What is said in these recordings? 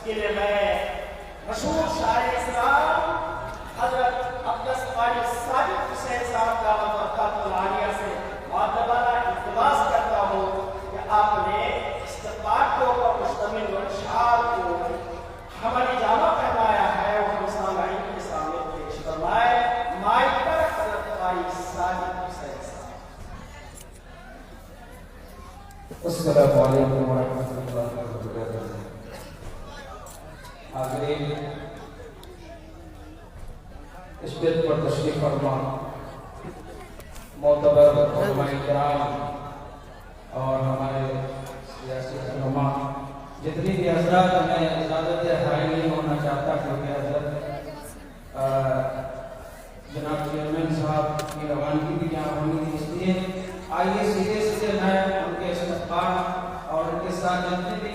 इसके लिए मैं मशहूर शायर इस्लाम हजरत अब्दुल कारी सादिक हुसैन साहब का बरकत आलिया से मुअद्दबाना इल्तिमास करता हूँ कि आपने इस्तक़बाल को और मुश्तमिल वशार को हमारी जामा पहनाया है और हम सामाईन के सामने पेश फरमाए। माइक पर हजरत कारी सादिक हुसैन साहब। अस्सलामु अलैकुम व रहमतुल्लाहि व बरकातुहू। हाज़रीन, स्टेज पर तशरीफ फरमा मोतबर उलमाए किराम और हमारे सियासी रहनुमा, जितनी भी हज़रात, हमें इजाज़त हाई नहीं होना चाहता क्योंकि हज़रत जनाब चेयरमैन साहब की रवानगी भी यहाँ होनी थी, इसलिए आइए सीधे सीधे मैं उनके इस्तक़बाल और उनके साथ जितने भी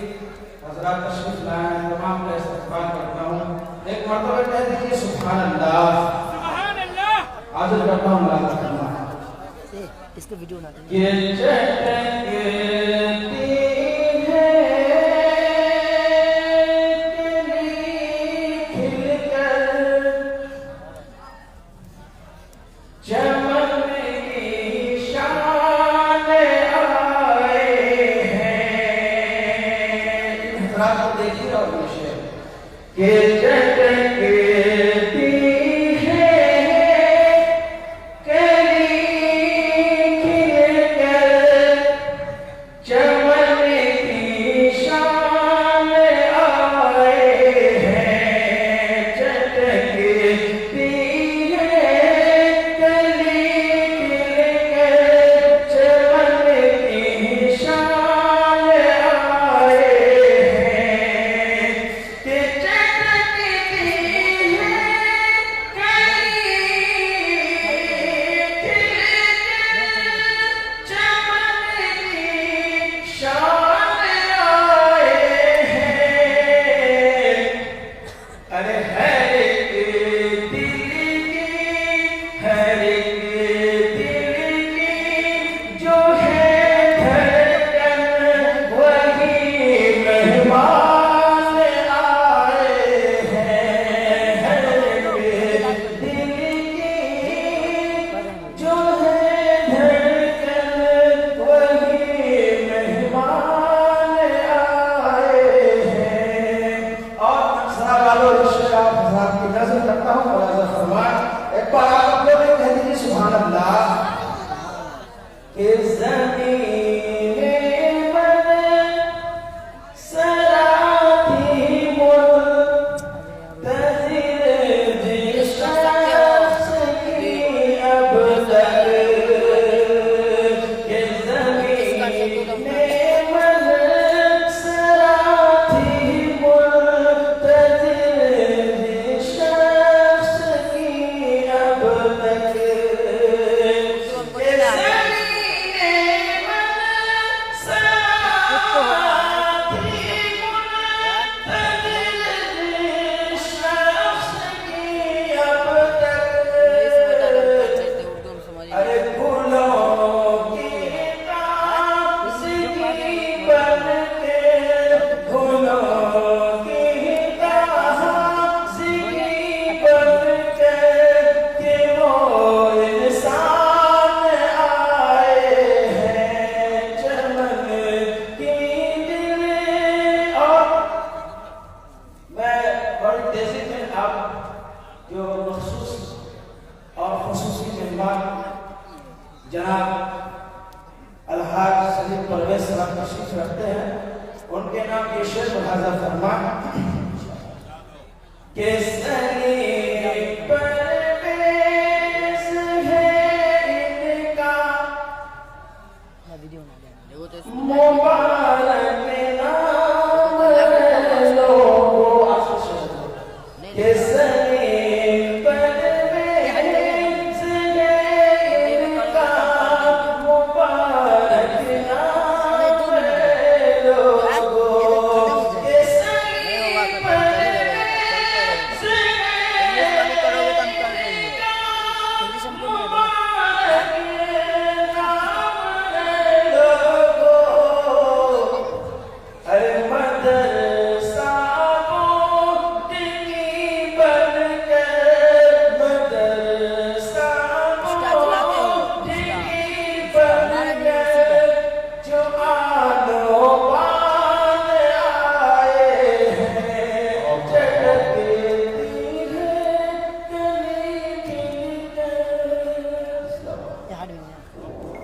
हज़रात तशरीफ लाए हैं तमाम का इस्तक़बाल करता हूँ। एक मरतबा कह दीजिए सुभान अल्लाह। हाज़िर करता हूँ इसको वीडियो बना देंगे। जनाब अलहाज सलीम परवेज साहब तशरीफ रखते हैं, उनके नाम ये शेर मुलाजा फरमा के सलीम परवेज है इनका मुबारक